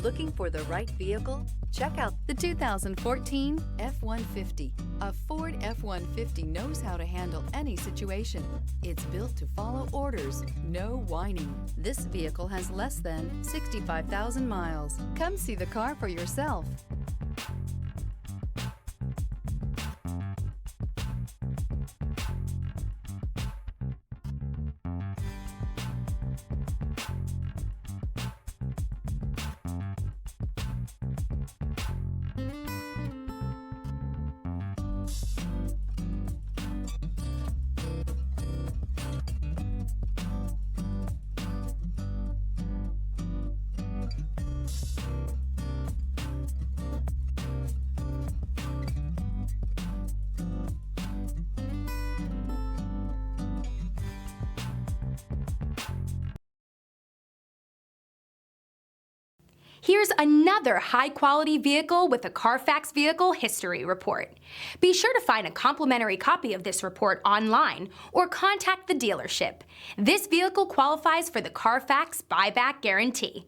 Looking for the right vehicle? Check out the 2014 F-150. A Ford F-150 knows how to handle any situation. It's built to follow orders, no whining. This vehicle has less than 65,000 miles. Come see the car for yourself. Here's another high-quality vehicle with a Carfax Vehicle History Report. Be sure to find a complimentary copy of this report online or contact the dealership. This vehicle qualifies for the Carfax Buyback Guarantee.